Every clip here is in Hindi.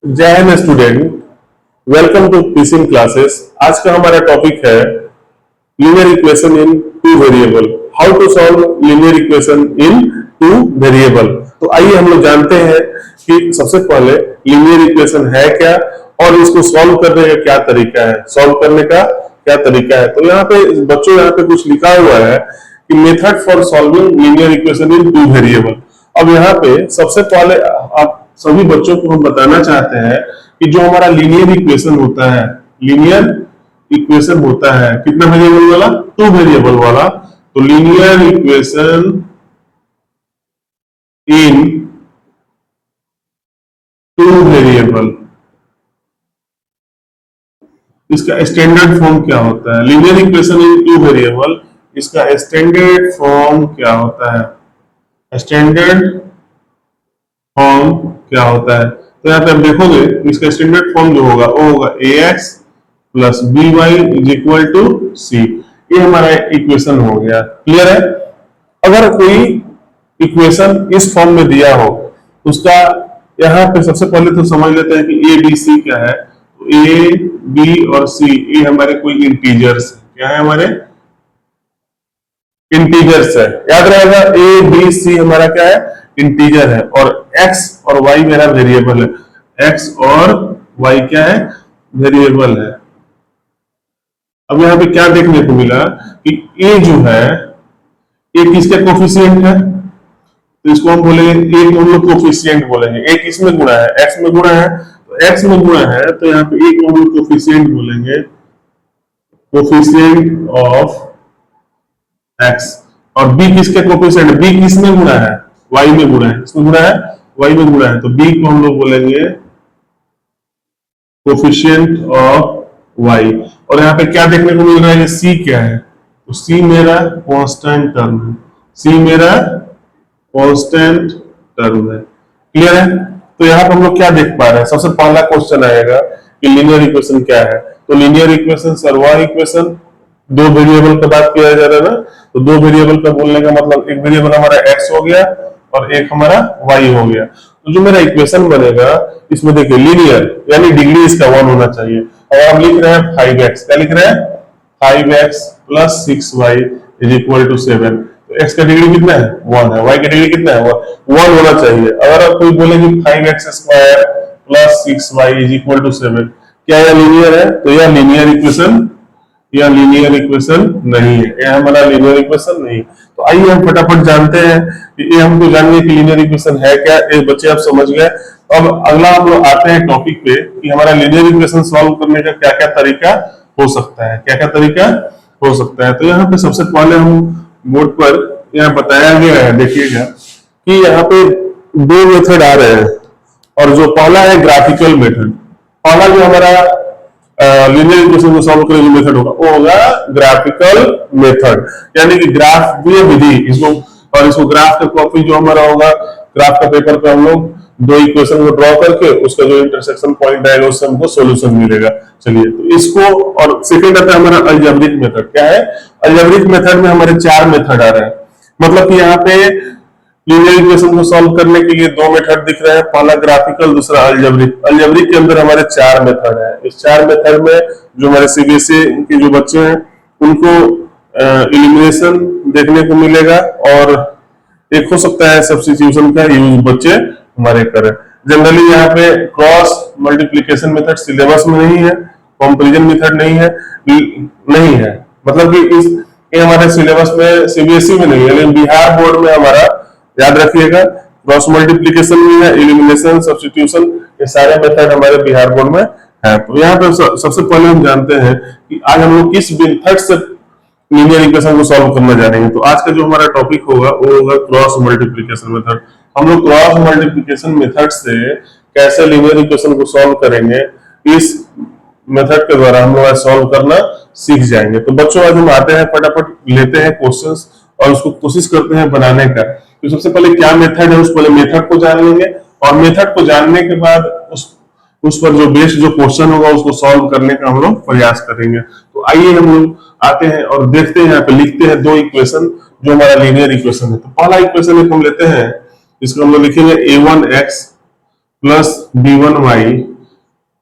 जय हिंद student, welcome to PCM classes. आज का हमारा टॉपिक है linear equation in two variable. How to solve linear equation in two variable. तो आइए हम लोग जानते हैं कि सबसे पहले लीनियर इक्वेशन है क्या और इसको सॉल्व करने का क्या तरीका है, सॉल्व करने का क्या तरीका है। तो यहाँ पे बच्चों यहाँ पे कुछ लिखा हुआ है कि method for solving linear equation in two variable. अब यहाँ पे सबसे पहले आप सभी बच्चों को हम बताना चाहते हैं कि जो हमारा लीनियर इक्वेशन होता है, लीनियर इक्वेशन होता है कितना वेरिएबल वाला, टू वेरिएबल वाला। तो linear equation in two variable, इसका स्टैंडर्ड फॉर्म क्या होता है? Linear equation in two variable, इसका स्टैंडर्ड फॉर्म क्या होता है? स्टैंडर्ड फॉर्म क्या होता है? तो यहाँ पे आप देखोगे इसका स्टैंडर्ड फॉर्म जो होगा वो होगा ax plus B Y is equal to C. ये हमारा इक्वेशन हो गया। क्लियर है? अगर कोई इक्वेशन इस फॉर्म में दिया हो उसका यहाँ पे सबसे पहले तो समझ लेते हैं कि ए बी सी क्या है। तो ए बी और सी ये हमारे कोई इंटीजर्स क्या है, हमारे इंटीजर्स है। याद रहेगा ए बी सी हमारा क्या है, इंटीजर है। और x और y मेरा वेरिएबल है। x और y क्या है, वेरिएबल है। अब यहाँ पे क्या देखने को मिला कि a जो है ये किसका कोफिशिएंट है, तो इसको हम बोलेंगे एक हम लोग कोफिशिएंट बोलेंगे। एक किसमें गुणा है, x में गुणा है। तो x में गुणा है तो यहाँ पे एक हम लोग कोफिशिएंट बोलेंगे, कोफिशिएंट ऑफ x। और b किसके कोफिशिएंट, b किसमें गुणा है, y में गुणा है। इसमें गुणा है, y में गुणा है। तो b को हम लोग बोलेंगे कोफिशिएंट ऑफ y। और यहाँ पे क्या देखने को मिल रहा है, c क्या है, तो c मेरा कांस्टेंट टर्म है। c मेरा कांस्टेंट टर्म है। क्लियर है? तो यहाँ पे हम लोग क्या देख पा रहे हैं, सबसे पहला क्वेश्चन आएगा कि लीनियर इक्वेशन क्या है। तो लीनियर इक्वेशन सर वह इक्वेशन, दो वेरिएबल का बात किया जा रहा है ना, तो दो वेरिएबल का बोलने का मतलब एक वेरिएबल हमारा x हो गया और एक हमारा y हो गया। तो जो मेरा इक्वेशन बनेगा इसमें देखिए लीनियर यानी डिग्री इसका 1 होना चाहिए। और हम लिख रहे हैं 5x, क्या लिख रहे हैं, 5x plus 6y is equal to 7। तो x का डिग्री कितना है, 1 है। y का डिग्री कितना है, 1 होना चाहिए। अगर आप कोई बोलेंगे 5x square plus 6y is equal to 7, क्या यह लीनियर है? तो यह लीनियर इक्वेशन, यह लीनियर इक्वेशन नहीं है, यह हमारा लीनियर इक्वेशन नहीं। तो आइए हम फटाफट जानते हैं कि ये हमको जानने की लीनियर इक्वेशन है क्या। ये बच्चे आप समझ गए। अब अगला हम लोग आते हैं टॉपिक पे कि हमारा लीनियर इक्वेशन सॉल्व करने का क्या क्या तरीका हो सकता है, क्या क्या तरीका हो सकता है। तो यहाँ पे सबसे पहले हम बोर्ड पर यहाँ बताया गया है, देखिएगा कि यहाँ पे दो मेथड आ रहे हैं। और जो पहला है ग्राफिकल मेथड, पहला जो हमारा लीनियर इक्वेशन को सॉल्व करने की मेथड होगा वो होगा ग्राफिकल मेथड, यानी कि ग्राफ विधि इसको। और इसको ग्राफ का कॉपी जो हमारा होगा, ग्राफ का पेपर पे हम लोग दो इक्वेशन को ड्रॉ करके उसका जो इंटरसेक्शन पॉइंट आएगा उससे हमको सॉल्यूशन मिलेगा। चलिए तो इसको, और सेकंड आता है हमारा अलजेब्रिक मेथड। क्या है, अलजेब्रिक मेथड में हमारे चार मेथड आ रहे हैं। मतलब कि यहाँ पे लीनियर इक्वेशन को सॉल्व करने के लिए दो मेथड दिख रहे हैं, पहला ग्राफिकल, दूसरा अलजेब्रिक। अलजेब्रिक के अंदर हमारे चार मेथड है। इस चार मेथड में जो हमारे सीबीएसई के जो बच्चे हैं उनको इलिमिनेशन देखने को मिलेगा और एक हो सकता है सब्स्टिट्यूशन का यूज बच्चे हमारे करें। जनरली यहाँ पे क्रॉस मल्टीप्लिकेशन मेथड सिलेबस में नहीं है, कंपैरिजन मेथड नहीं है, नहीं है। मतलब कि इस ये हमारे सिलेबस में सीबीएसई में नहीं है, लेकिन बिहार बोर्ड में हमारा याद रखिएगा क्रॉस मल्टीप्लिकेशन भी है, एलिमिनेशन, सब्स्टिट्यूशन, ये सारे मेथड हमारे बिहार बोर्ड में है। तो यहाँ पे सबसे पहले हम जानते हैं कि आज हम लोग किस मेथड से लीनियर इक्वेशन को सॉल्व करना जानेंगे। तो आज का जो हमारा टॉपिक होगा वो होगा क्रॉस मल्टीप्लिकेशन मेथड। हम लोग क्रॉस मल्टीप्लिकेशन मेथड से कैसे लीनियर इक्वेशन को सॉल्व करेंगे, इस मेथड के द्वारा हम लोग सॉल्व करना सीख जाएंगे। तो बच्चों आज हम आते हैं, फटाफट लेते हैं क्वेश्चंस और उसको कोशिश करते हैं बनाने का। तो सबसे पहले क्या मेथड है, उस पहले मेथड को जान लेंगे और मेथड को जानने के बाद उस पर जो बेस्ड जो क्वेश्चन होगा उसको सॉल्व करने का हम लोग प्रयास करेंगे। तो आइए हम लोग आते हैं और देखते हैं, यहाँ पे लिखते हैं दो इक्वेशन जो हमारा लीनियर इक्वेशन है। तो पहला इक्वेशन हम लेते हैं, इसको हम लोग लिखेंगे a1x प्लस b1y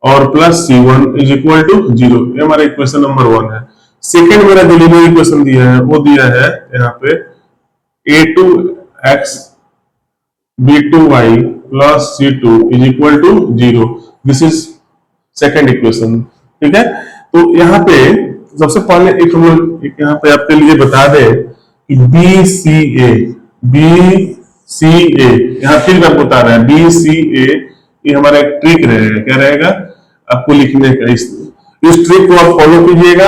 और plus C1 is equal to 0। ये हमारा इक्वेशन नंबर 1 है। सेकेंड मेरा जो लीनियर इक्वेशन दिया है वो दिया है यहाँ पे A2x B2y plus C2 is equal to 0। This is second equation. ठीक है, तो यहाँ पे सबसे पहले एक हम लोग यहाँ पे आपके लिए बता दें कि BCA यहाँ फिर मैं बता रहा है BCA, ये हमारा एक ट्रिक रहेगा। क्या रहेगा आपको लिखने का, इस ट्रिक को आप फॉलो कीजिएगा,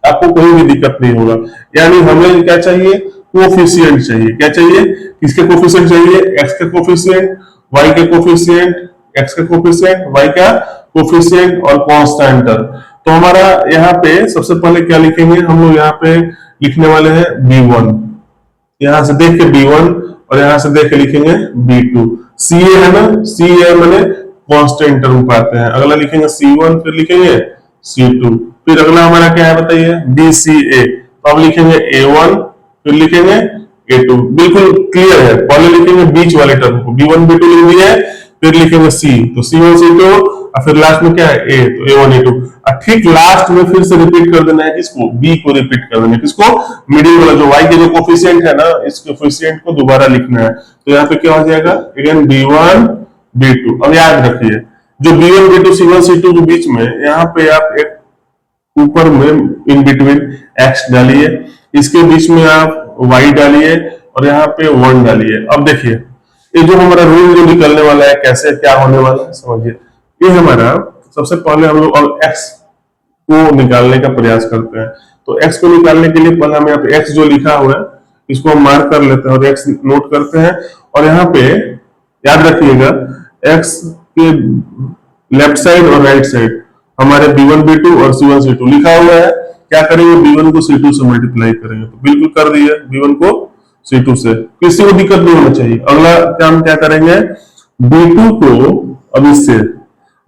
आपको कोई भी दिक्कत नहीं होगा। यानी हमें क्या चाहिए, कोफिशिएंट चाहिए। क्या चाहिए, किसके कोफिशिएंट चाहिए, x के कोफिशिएंट, y के कोफिशिएंट, x का कोफिशिएंट, y का कोफिशिएंट और कांस्टेंट। तो हमारा यहाँ पे सबसे पहले क्या लिखेंगे हम लोग, यहाँ पे लिखने वाले हैं B1, यहां से देख के B1 और यहां से देख के लिखेंगे B2। CA है ना, CA मैंने कांस्टेंट टर्म पाते हैं। अगला लिखेंगे C1, फिर लिखेंगे C2, फिर अगला हमारा क्या है बताइए, BCA। तो अब लिखेंगे A1, फिर लिखेंगे A2। बिल्कुल क्लियर है। पहले लिखेंगे बीच वाले टर्म को, B1 B2 लिख दिया है, फिर लिखेंगे C, तो C1 C2, और फिर लास्ट में क्या है A, तो A1 A2। और ठीक लास्ट में फिर से रिपीट कर देना है, किसको, B को रिपीट कर देना है, किसको, मिडिल वाला जो Y के जो कोफिशिएंट है ना, इस कोफिशिएंट को दोबारा लिखना है। तो यहाँ पे क्या हो जाएगा, अगेन B1 B2। अब याद रखिए जो B1 B2 C1 C2 के बीच में, यहाँ पे आप एक ऊपर में इन बिटवीन x डालिए, इसके बीच में आप y डालिए और यहाँ पे 1 डालिए। अब देखिए ये जो हमारा रूल जो निकलने वाला है, कैसे क्या होने वाला है समझिए। ये हमारा सबसे पहले हम लोग x को निकालने का प्रयास करते हैं। तो x को निकालने के लिए पहले हम यहाँ पे x जो लिखा हुआ है इसको हम मार्क कर लेते हैं और x नोट करते हैं। और यहाँ पे याद रखिएगा x के लेफ्ट साइड और राइट साइड हमारे B1 B2 और C1 C2 लिखा हुआ है। क्या करेंगे, B1 को C2 से मल्टीप्लाई करेंगे। तो बिल्कुल कर दिए, B1 को C2 से, किसी को दिक्कत नहीं होना चाहिए। अगला काम क्या करेंगे, B2 को अब इससे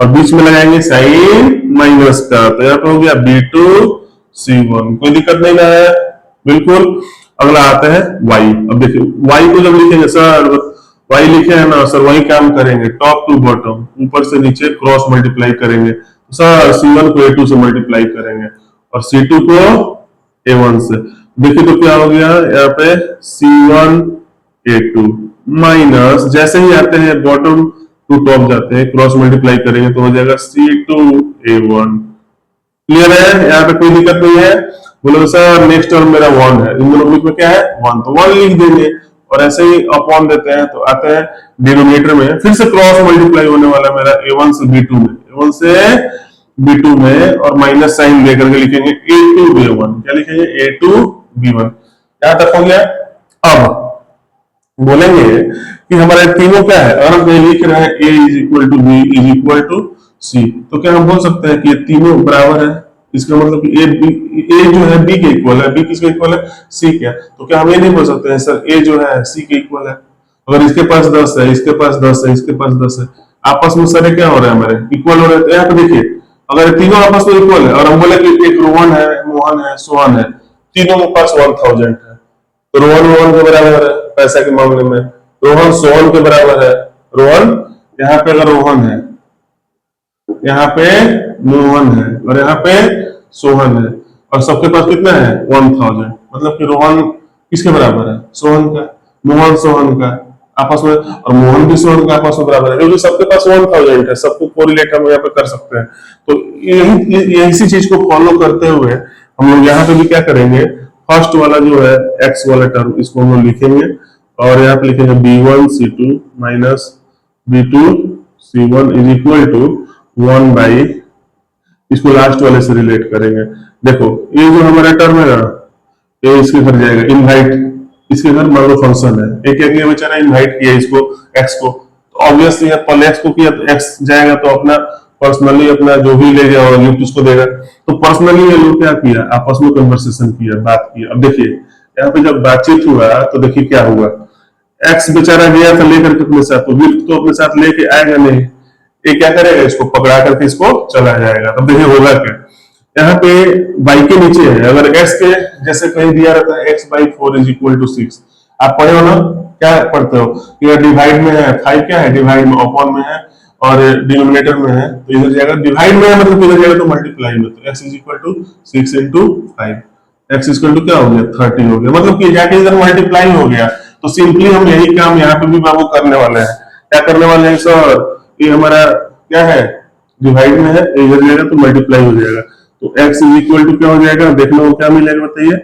और बीच में लगाएंगे साइन माइनस का, तो यहाँ पे हो गया B2 C1, कोई दिक्कत नहीं ना है, बिल्कुल। अगला आता है y। अब देखिए y को जब लिखेंगे, सर y लिखे है ना सर, वही काम करेंगे, टॉप टू बॉटम, ऊपर से नीचे क्रॉस मल्टीप्लाई करेंगे। सर C1 को A2 से मल्टीप्लाई करेंगे और C2 को A1 से। देखिए तो क्या हो गया, यहाँ पे C1 A2 माइनस, जैसे ही आते हैं बॉटम टू टॉप जाते हैं, क्रॉस मल्टीप्लाई करेंगे तो हो जाएगा C2 A1। क्लियर है, यहाँ पे कोई दिक्कत नहीं है। बोलो सर नेक्स्ट टर्म मेरा 1 है, इन दोनों बीच में क्या है 1, तो 1 लिख देंगे और ऐसे ही अपॉन देते हैं। तो आते हैं डिनोमिनेटर में, फिर से क्रॉस मल्टीप्लाई होने वाला मेरा A1 से B2 में, A1 से B2 में, और माइनस साइन लेकर के लिखेंगे A2 B1। क्या लिखेंगे, A2 B1। यहां तक हो गया। अब बोलेंगे कि हमारे तीनों क्या है, अगर हम लिख रहे हैं A is equal to B is equal to C, तो क्या हम बोल सकते हैं कि ये तीनों बराबर है। इसका मतलब कि A जो है B के इक्वल है, B किसके इक्वल है, C के। तो क्या हम ये नहीं बोल सकते हैं सर A जो है C के इक्वल है। अगर इसके पास 10 है, इसके पास 10 है, इसके पास 10 है, आपस में सारे क्या हो रहे हैं, हमारे इक्वल हो रहे हैं। तो यहाँ पे देखिए अगर तीनों आपस में इक्वल है और हम बोले कि एक रोहन है, मोहन है, सोहन है, तीनों के पास 1000 है, तो रोहन मोहन के बराबर है पैसा के मामले में, रोहन सोहन के बराबर है। रोहन यहाँ पे अगर रोहन है, यहाँ पे मोहन है और यहाँ पे सोहन है, और सबके पास कितना है 1000, मतलब कि रोहन किसके बराबर है, सोहन का, मोहन सोहन का आपस में, और मोहन भी सोहन का आपस में बराबर है, क्योंकि सबके पास 1000 है, सबको कोरिलेट हम यहाँ पे कर सकते हैं। तो इसी चीज को फॉलो करते हुए हम लोग यहाँ पे भी क्या करेंगे, फर्स्ट वाला जो है x वाला टर्म इसको हम लोग लिखेंगे और यहाँ पे लिखेंगे B1 C2 minus B2 C1 is equal to 1 by, इसको लास्ट वाले से रिलेट करेंगे। देखो ये जो हमारा टर्म है ना, ये इसके घर जाएगा, इनवाइट, इसके घर मान लो फंक्शन है, एक एक बेचारा इनवाइट किया इसको x को, तो ऑब्वियसली पहले x को किया तो x जाएगा, तो अपना पर्सनली अपना जो भी ले गया और गिफ्ट उसको देगा। तो पर्सनली ये लोग क्या किया, आपस में कन्वर्सेशन किया, बात किया। अब देखिए यहाँ पे जब बातचीत हुआ तो देखिए क्या हुआ, एक्स बेचारा गया था लेकर के अपने साथ, तो गिफ्ट तो अपने साथ लेके आएगा नहीं, ये क्या करेगा, इसको पकड़ा करके इसको चला जाएगा। अब देखिए होगा क्या, यहाँ पे y के नीचे है, अगर x के जैसे कहीं दिया रहता है x/4 इज इक्वल टू 6, आप पढ़े हो ना, क्या पढ़ते हो, ये डिवाइड में है 5, क्या है डिवाइड में, अपॉन में है, और डिनोमिनेटर में है तो इधर जाएगा, डिवाइड में है मतलब इधर जाएगा तो मल्टीप्लाई में, तो x is equal to 6 into 5, x equal to क्या हो गया 30 हो गया, मतलब कि जाके इधर मल्टीप्लाई हो गया। तो सिंपली हम यही काम यहाँ पे भी बाबू करने वाले हैं। क्या करने वाले हैं सर, ये हमारा क्या है डिवाइड में है, इधर जाएगा तो मल्टीप्लाई हो जाएगा, तो x इज इक्वल टू क्या हो जाएगा, देखना वो क्या मिलेगा बताइए,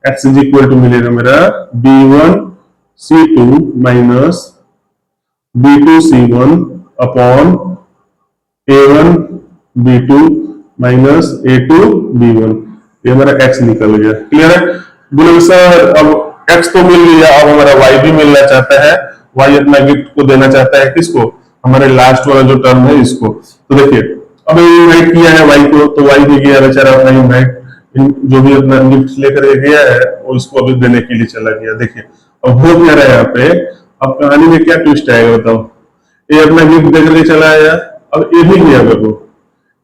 x इज इक्वल टू मिलेगा मेरा b1c2 minus b2c1 upon a1 b2 minus a2 b1, ये हमारा x निकल गया। क्लियर है? बोले सर अब x तो मिल गया, अब हमारा y भी मिलना चाहता है, y अपना गिफ्ट को देना चाहता है किसको, हमारे लास्ट वाला जो टर्म है इसको। तो देखिए अब इनवाइट किया है y को, तो y भी गया बेचारा अपना इनवाइट, जो भी अपना गिफ्ट लेकर गया है वो इसको अभी देने के लिए चला गया। देखिए अब हो क्या रहा है यहाँ पे, अब कहानी में क्या ट्विस्ट आएगा बताओ, ये अपना गिफ्ट देकर के चला आया, अब ये भी गया देखो,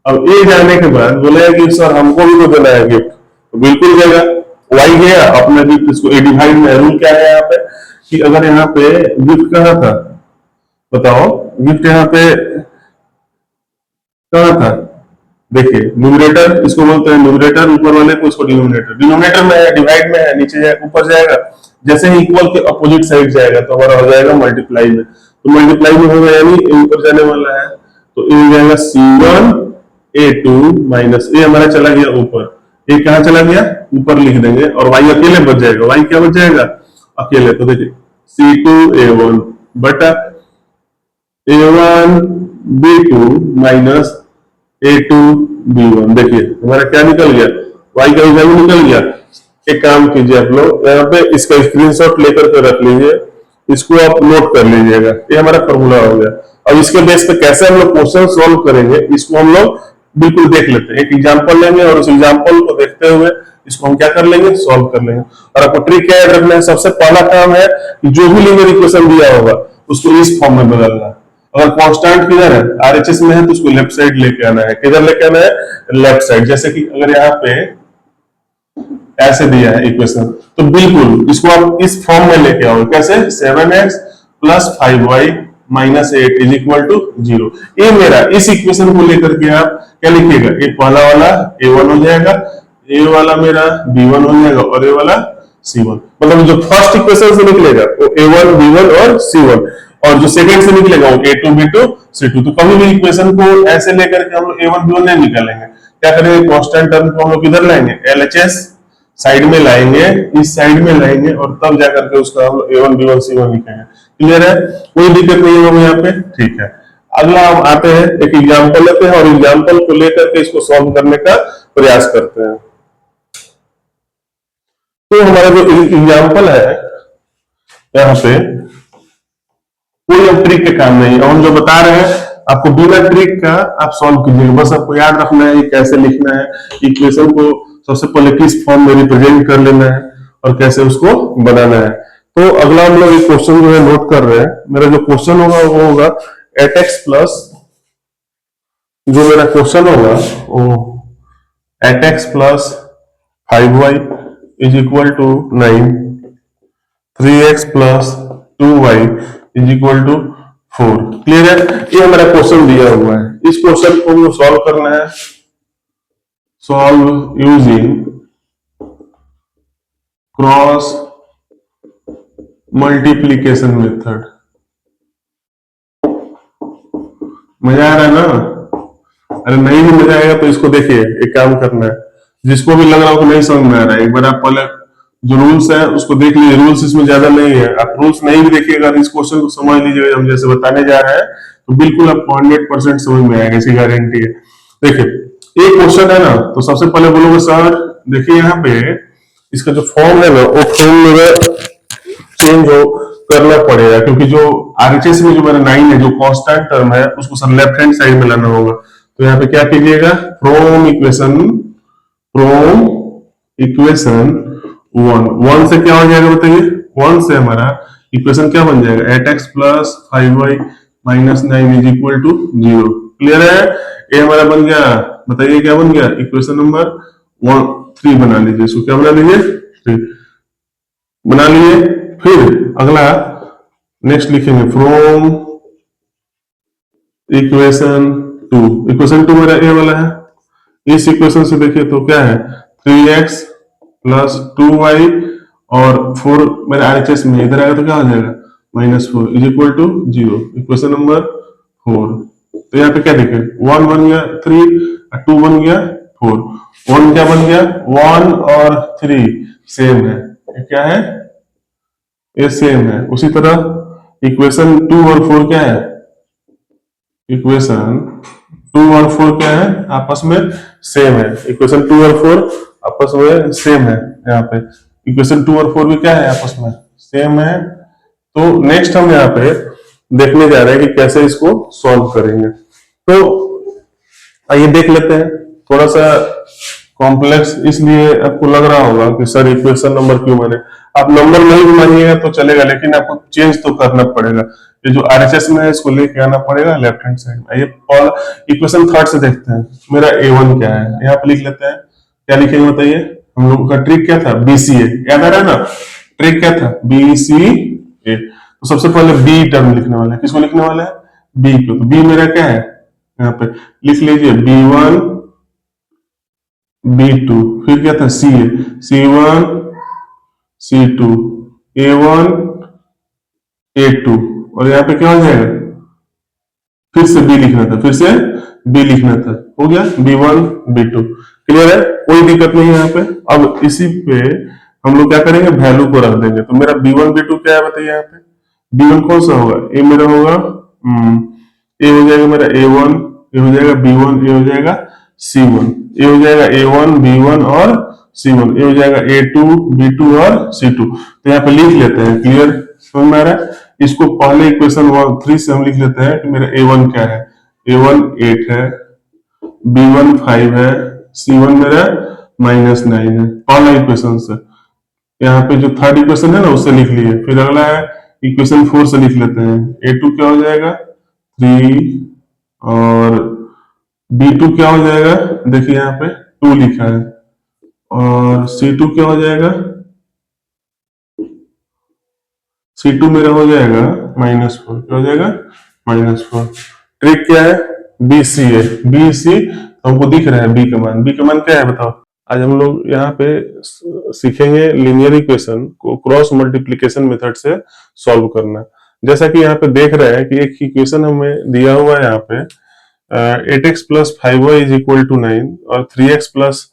अब ये जाने के बाद बोले कि सर हमको भी तो देना है गिफ्ट, तो बिल्कुल देगा, वाई गया अपना गिफ्ट, इसको ए डिवाइड में रूल क्या है यहाँ पे कि अगर यहाँ पे गिफ्ट कहाँ था बताओ, गिफ्ट यहाँ पे कहाँ था, देखिए न्यूमरेटर इसको बोलते हैं न्यूमरेटर, ऊपर वाले को इसको डिनोमिनेटर, डिनोमिनेटर में है डिवाइड में है, नीचे जाएगा ऊपर जाएगा, जैसे ही इक्वल के अपोजिट साइड जाएगा तो हमारा हो जाएगा मल्टीप्लाई में, तो मल्टीप्लाई में होगा यानी ऊपर जाने वाला है, तो ये हो जाएगा C1 A2 माइनस ए हमारा चला गया ऊपर, ये कहाँ चला गया ऊपर लिख देंगे, और y अकेले बच जाएगा, y क्या बच जाएगा अकेले, तो देखिए C2 A1 बटा A1 B2 minus A2 B1, देखिए हमारा क्या निकल गया, y का वैल्यू निकल गया। एक काम कीजिए आप लोग यहाँ पे इसका स्क्रीनशॉट लेकर के रख लीजिए, इसको आप नोट कर लीजिएगा, ये हमारा फॉर्मूला हो गया। अब इसके बेस पे कैसे हम लोग क्वेश्चन सॉल्व करेंगे इसको हम लोग बिल्कुल देख लेते हैं, एक एग्जांपल लेंगे और उस एग्जांपल को देखते हुए इसको हम क्या कर लेंगे सॉल्व कर लेंगे। और आपको ट्रिक क्या याद रखना है, सबसे पहला काम है कि जो भी लीनियर इक्वेशन दिया होगा उसको इस फॉर्म में बदलना। अगर कांस्टेंट किधर है आरएचएस में है तो उसको लेफ्ट साइड लेके आना है, किधर लेके आना है लेफ्ट साइड, जैसे कि अगर यहाँ पे ऐसे दिया है इक्वेशन तो बिल्कुल इसको आप इस फॉर्म में लेके आओ, कैसे 7x plus 5y minus 8 is equal to 0। ये मेरा इस इक्वेशन को लेकर के आप क्या लिखिएगा, ये पहला वाला a1 हो जाएगा, ये वाला मेरा b1 हो जाएगा और ये वाला c1, मतलब जो फर्स्ट इक्वेशन से निकलेगा वो a1 b1 और c1, और जो सेकंड से निकलेगा वो a2 b2 c2। तो कभी भी इक्वेशन को ऐसे लेकर के हम लोग a1 b1 नहीं निकालेंगे, क्या करेंगे कांस्टेंट टर्म को हम लोग किधर लाएंगे LHS साइड में लाएंगे, इस साइड में लाएंगे और तब जाकर के उसका हम a1 b1 c1 लिखेंगे। क्लियर है, कोई दिक्कत नहीं होगी यहाँ पे, ठीक है। अगला हम आते हैं एक एग्जांपल लेते हैं और एग्जांपल को लेकर के इसको सॉल्व करने का प्रयास करते हैं। तो हमारा जो एग्जांपल है यहाँ पे कोई अब ट्रिक के काम नहीं है, हम जो बता रहे हैं आपको बिना ट्रिक का आप सॉल्व कीजिएगा, बस आपको याद रखना है कैसे लिखना है, इक्वेशन को सबसे पहले किस फॉर्म में रिप्रेजेंट कर लेना है और कैसे उसको बनाना है। तो अगला हम लोग एक क्वेश्चन जो है नोट कर रहे हैं, मेरा जो क्वेश्चन होगा वो होगा 8x प्लस, जो मेरा क्वेश्चन होगा वो 8x plus 5y is equal to 9, 3x plus 2y is equal to 4। Clear है, ये हमारा क्वेश्चन दिया हुआ है, इस क्वेश्चन को सॉल्व करना है, solve using cross multiplication method. मजा आ रहा है ना? अरे नहीं भी मजा आएगा तो इसको देखिए, एक काम करना है, जिसको भी लग रहा हो कि नहीं समझ में आ रहा है, एक बार आप पहले जो रूल्स है उसको देख लीजिए, रूल्स इसमें ज्यादा नहीं है, आप रूल्स नहीं भी देखिएगा इस क्वेश्चन को समझ लीजिएगा, हम जैसे बताने जा रहे हैं तो बिल्कुल आपको 100% समझ में आएगा, ऐसी गारंटी है। देखिए एक क्वेश्चन है ना, तो सबसे पहले बोलोगे सर देखिए यहाँ पे इसका जो फॉर्म है ना वो फॉर्म में चेंज हो करना पड़ेगा, क्योंकि जो आरएचएस में जो मेरा 9 है जो कांस्टेंट टर्म है उसको सर लेफ्ट हैंड साइड में लाना होगा। तो यहाँ पे क्या कीजिएगा, फ्रॉम इक्वेशन 1 से क्या हो जाएगा बताइए, 1 से हमारा इक्वेशन क्या बन जाएगा 8x plus 5y minus 9 is equal to 0। Clear है, ये हमारा बन गया, बताइए क्या बन गया, इक्वेशन नंबर 3 बना लीजिए, इसको क्या बना लीजिए 3 बना लिए। फिर अगला नेक्स्ट लिखेंगे फ्रॉम इक्वेशन इक्वेशन 2 मेरा ए वाला है। इस इक्वेशन से देखिए तो क्या है, 3x प्लस 2y और 4 मेरा आरएचएस में इधर आएगा तो क्या हो जाएगा, -4 is equal to 0। Equation number 4। तो यहाँ पे क्या देखे, 1 बन गया 3, 2 बन गया 4। 1 क्या बन गया, 1 और 3 सेम है, ये क्या है, ये सेम है। उसी तरह इक्वेशन 2 और 4 क्या है, इक्वेशन 2 और 4 क्या है, आपस में सेम है। इक्वेशन 2 और 4 आपस में सेम है। यहाँ पे इक्वेशन 2 और 4 भी क्या है, आपस में सेम है। तो नेक्स्ट हम यहाँ पे देखने जा रहे हैं कि कैसे इसको सॉल्व करेंगे। तो आइए देख लेते हैं। थोड़ा सा कॉम्प्लेक्स इसलिए आपको लग रहा होगा कि सर इक्वेशन नंबर क्यों माने। आप नंबर नहीं भी मानिएगा तो चलेगा, लेकिन आपको चेंज तो करना पड़ेगा। ये जो आरएचएस में है इसको लेके आना पड़ेगा लेफ्ट हैंड साइड में। ये इक्वेशन थर्ड से देखते हैं, मेरा A1 क्या है, यहाँ पे लिख लेते हैं। क्या लिखेंगे बताइए, हम लोगों का ट्रिक क्या था, BCA, याद आ रहा है ना, ट्रिक क्या था, BCA। तो सबसे पहले बी टर्म लिखने वाला है, किसको लिखने वाला है, बी को। तो बी मेरा क्या है, यहाँ पे लिख लीजिए B1 B2, फिर क्या था CA, C1 C2 A1 A2, और यहाँ पे क्या हो जाएगा, फिर से बी लिखना था, फिर से बी लिखना था, हो गया B1 B2। क्लियर है, कोई दिक्कत नहीं है यहाँ पे। अब इसी पे हम लोग क्या करेंगे, वैल्यू को रख देंगे। तो मेरा B1 B2 क्या है बताइए, यहाँ पे B1 कौन सा होगा, ए मेरा होगा, ए हो जाएगा मेरा A1, ए हो जाएगा B1, ए हो जाएगा C1, ए हो जाएगा A1 B1 और C1, ए हो जाएगा A2 B2 और C2। तो यहाँ पे लिख लेते हैं, क्लियर समझ में आ रहा है। इसको पहले इक्वेशन 3 से हम लिख लेते हैं कि मेरा A1 क्या है, A1 8 है, B1 5 है, C1 मेरा -9 है, पहला इक्वेशन से। यहाँ पे जो थर्ड इक्वेशन है ना उससे लिख लिए। फिर अगला है इक्वेशन 4 से लिख लेते हैं, A2 क्या हो जाएगा 3 और B2 क्या हो जाएगा, देखिए यहाँ पे 2 लिखा है, और C2 क्या हो जाएगा, C2 मेरा हो जाएगा -4, क्या हो जाएगा -4। ट्रिक क्या है, BCA, BC हमको दिख रहा है बी का मान, बी का मान क्या है बताओ। आज हम लोग यहाँ पे सीखेंगे लीनियर इक्वेशन को क्रॉस मल्टीप्लिकेशन मेथड से सॉल्व करना। जैसा कि यहाँ पे देख रहे हैं कि एक इक्वेशन हमें दिया हुआ है यहाँ पे 8x plus 5y is equal to 9 और 3x plus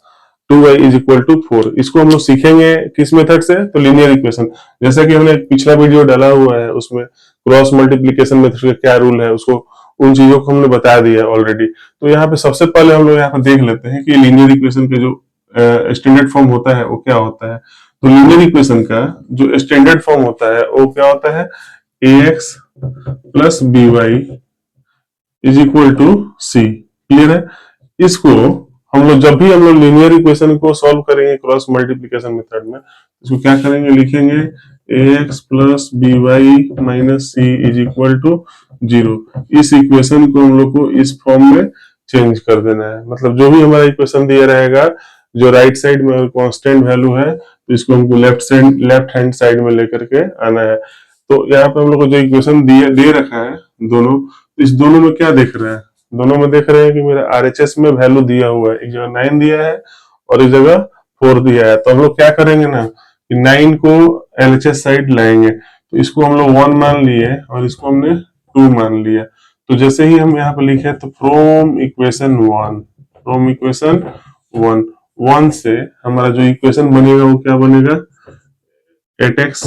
2y is equal to 4। इसको हम लोग सीखेंगे किस मेथड से, तो लीनियर इक्वेशन। जैसा कि हमने पिछला वीडियो डाला हुआ है उसमें क्रॉस मल्टीप्लिकेशन मेथड का क्या रूल है, उसको उन चीजों को हमने बता दिया है ऑलरेडी। तो यहाँ पे सबसे पहले हम लोग यहाँ पे देख लेते हैं कि लीनियर इक्वेशन के जो स्टैंडर्ड फॉर्म होता है वो क्या होता है। तो लीनियर इक्वेशन का जो स्टैंडर्ड फॉर्म होता है वो क्या होता है, ax plus by is equal to c। Clear है। इसको हम लोग जब भी हम लोग लीनियर इक्वेशन को सॉल्व करेंगे क्रॉस मल्टीप्लिकेशन मेथड में, इसको क्या करेंगे, लिखेंगे ax plus by minus c is equal to 0। इस इक्वेशन को हम लोग को इस फॉर्म में चेंज कर देना है। मतलब जो भी हमारा इक्वेशन दिया रहेगा, जो राइट साइड में कांस्टेंट वैल्यू है, तो इसको हमको लेफ्ट हैंड साइड में लेकर के आना है। तो यहाँ पे हम लोग को जो इक्वेशन दे रखा है दोनों, इस दोनों में क्या देख रहे हैं, दोनों में देख रहे हैं कि मेरा आरएचएस में वैल्यू दिया हुआ है, एक जगह 9 दिया है और एक जगह 4 दिया है। तो हम लोग क्या करेंगे ना कि 9 को एलएचएस साइड लाएंगे। तो इसको हम लोग 1 मान लिए और इसको हमने 2 मान लिया। तो जैसे ही हम यहाँ पे लिखे तो फ्रॉम इक्वेशन 1 से हमारा जो इक्वेशन बनेगा वो क्या बनेगा, 8x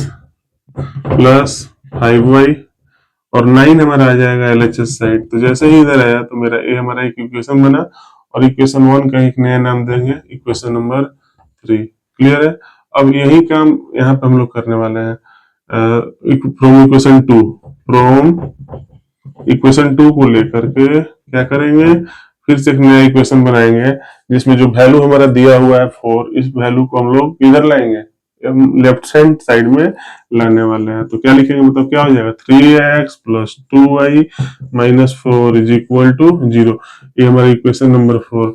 प्लस 5y और 9 हमारा आ जाएगा एलएचएस साइड। तो जैसे ही इधर आया तो मेरा ए हमारा एक इक्वेशन बना, और इक्वेशन 1 का एक नया नाम देंगे इक्वेशन नंबर 3। क्लियर है। अब यही काम यहाँ पे हम लोग करने वाले हैं। फ्रॉम इक्वेशन 2 को लेकर के क्या करेंगे, फिर से एक नया इक्वेशन बनाएंगे जिसमें जो वैल्यू हमारा दिया हुआ है 4, इस वैल्यू को हम लोग इधर लाएंगे, लेफ्ट हैंड साइड में लाने वाले हैं। तो क्या लिखेंगे, मतलब क्या हो जाएगा, 3x plus 2y minus 4 is equal to 0। ये हमारा इक्वेशन नंबर 4।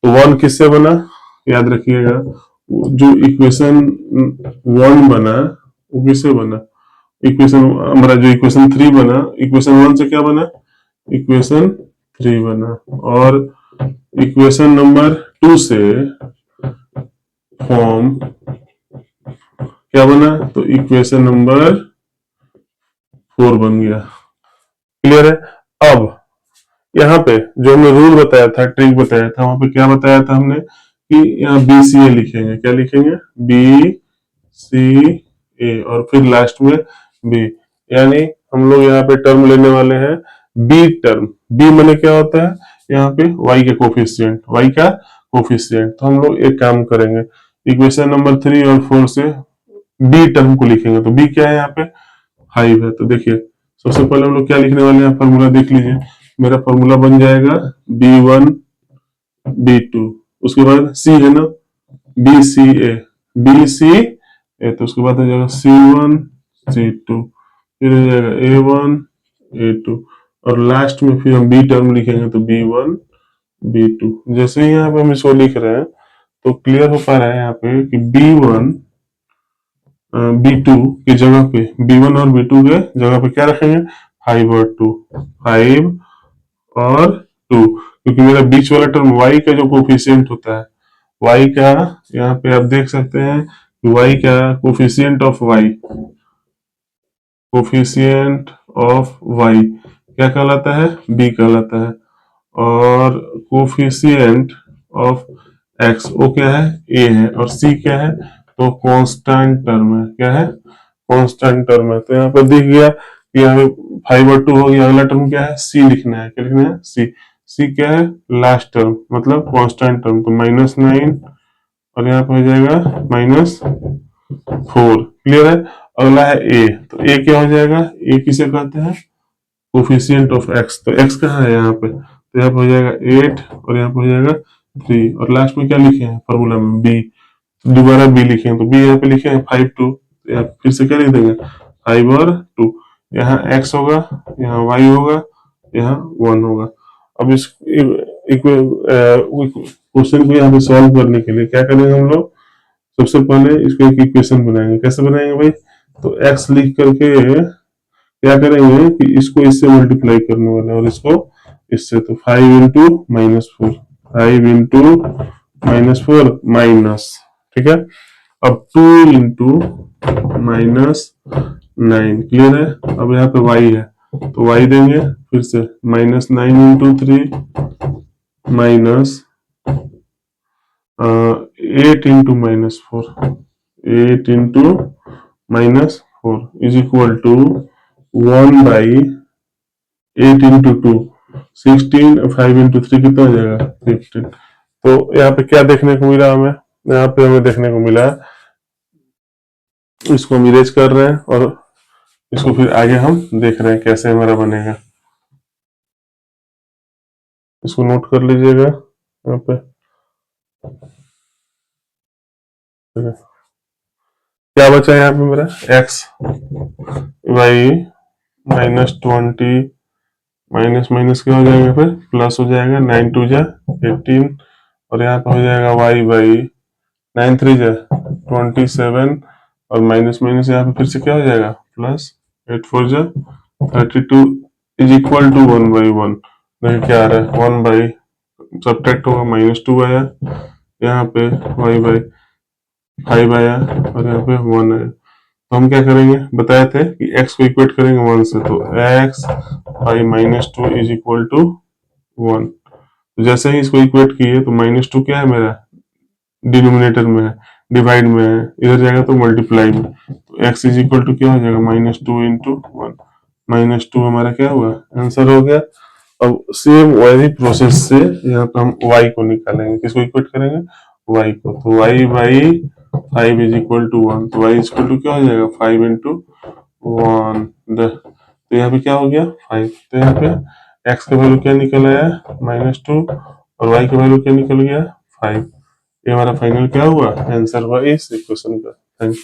तो 1 किससे बना, याद रखिएगा, जो इक्वेशन 1 बना वो किससे बना, इक्वेशन हमारा जो इक्वेशन 3 बना, इक्वेशन 1 से क्या बना, इक्वेशन 3 बना। और इक्वेशन नंबर 2 से फॉर्म क्या बना, तो इक्वेशन नंबर 4 बन गया। क्लियर है। अब यहाँ पे जो हमने रूल बताया था, ट्रिक बताया था, वहां पे क्या बताया था हमने कि यहाँ बी सी ए लिखेंगे। क्या लिखेंगे, बी सी ए, और फिर लास्ट में बी। यानी हम लोग यहाँ पे टर्म लेने वाले हैं बी टर्म। बी माने क्या होता है, यहाँ पे y के कोफिशिएंट, y का कोफिशिएंट। तो हम लोग एक काम करेंगे, इक्वेशन नंबर 3 और 4 से बी टर्म को लिखेंगे। तो बी क्या है, यहाँ पे 5 है। तो देखिए सबसे पहले हम लोग क्या लिखने वाले हैं, फॉर्मूला देख लीजिए। मेरा फॉर्मूला बन जाएगा B1 B2, उसके बाद C है ना, BCA BCA, तो उसके बाद हो जाएगा C1 C2, फिर हो जाएगा A1 A2, और लास्ट में फिर हम बी टर्म लिखेंगे तो B1 B2। जैसे ही यहाँ पे हम इसको लिख रहे हैं तो क्लियर हो पा रहा है यहाँ पे कि B1 B2 की जगह पे, B1 और B2 के जगह पे क्या रखेंगे, 5 और 2, 5 और 2, क्योंकि मेरा बीच वाला टर्म y का जो कोफिशिएंट होता है, y का, यहाँ पे आप देख सकते हैं कि y का coefficient of y, coefficient of y क्या कहलाता है, b कहलाता है। और कोफिशिएंट ऑफ x वो क्या है, a है। और c क्या है, तो कांस्टेंट टर्म है। क्या है, कांस्टेंट टर्म है। तो यहाँ पर दिख गया कि यहाँ पे 5 और 2 हो गया। अगला टर्म क्या है, c लिखना है। क्या लिखना है, c। c क्या है, लास्ट टर्म, मतलब कांस्टेंट टर्म। तो -9, और यहाँ पे हो जाएगा -4। क्लियर है। अगला है a, तो a क्या हो जाएगा, a किसे कहते हैं, कोफिशिएंट ऑफ x। तो x कहाँ है यहाँ पे, तो यहाँ पे हो जाएगा 8, और यहाँ पे हो जाएगा 3, और लास्ट में क्या लिखे हैं फॉर्मूला में, b। दोबारा b लिखे हैं, तो b यहाँ पे लिखे हैं 5 2, यहाँ फिर से क्या लिख देंगे, 5 और 2। यहाँ x होगा, यहाँ y होगा, यहाँ 1 होगा। अब इस क्वेश्चन को यहाँ पे सॉल्व करने के लिए क्या करेंगे हम लोग, सबसे पहले इसको एक इक्वेशन बनाएंगे। कैसे बनाएंगे भाई, तो x लिख करके क्या करेंगे कि इसको इससे मल्टीप्लाई करने वाले हैं और इसको इससे। तो 5 इंटू -4, 5 इंटू -4 माइनस, ठीक है। अब 2 इंटू -9, क्लियर है। अब यहाँ पे y है तो y देंगे, फिर से -9 into 3 minus 8 into -4, 8 into -4 is equal to 1/8 into 2 16, 5 into 3 कितना हो जाएगा, 15। तो यहाँ पे क्या देखने को मिला हमें, यहाँ पे हमें देखने को मिला, इसको हम इरेज कर रहे हैं और इसको फिर आगे हम देख रहे हैं कैसे हमारा बनेगा। इसको नोट कर लीजिएगा यहाँ पे। क्या बचा यहाँ पे मेरा, x y -20 माइनस माइनस क्या हो जाएगा, फिर प्लस हो जाएगा, 9 2 जा 18, और यहाँ पे हो जाएगा y बाई 9 3 जा 27, और माइनस माइनस यहाँ पे फिर से क्या हो जाएगा, प्लस 8 4 जा 32 इज इक्वल टू 1/1। देखिए क्या आ रहा है, 1 सब्ट्रैक्ट होगा, -2 आया, यहाँ पे y बाई 5 आया, और यहाँ पे 1 आया। तो हम क्या करेंगे, बताए थे कि x को इक्वेट करेंगे 1 से, तो x by -2 is equal to 1। तो जैसे ही इसको इक्वेट किए तो -2 क्या है मेरा, डिनोमिनेटर में है, डिवाइड में है, इधर जाएगा तो मल्टीप्लाई में। तो x इज इक्वल टू क्या हो जाएगा, -2 इंटू 1, -2 हमारा क्या हुआ, आंसर हो गया। अब सेम वही प्रोसेस से यहाँ पे हम y को निकालेंगे, किसको इक्वेट करेंगे, y को। तो y by 5 is equal to 1, तो y इज इक्वल टू क्या हो जाएगा, 5 इंटू 1। तो यहाँ पे क्या हो गया, 5। तो यहाँ पे x का वैल्यू क्या निकल आया, -2, और y का वैल्यू क्या निकल गया, 5। ये हमारा फाइनल क्या हुआ, आंसर हुआ इस इक्वेशन का। Thank you.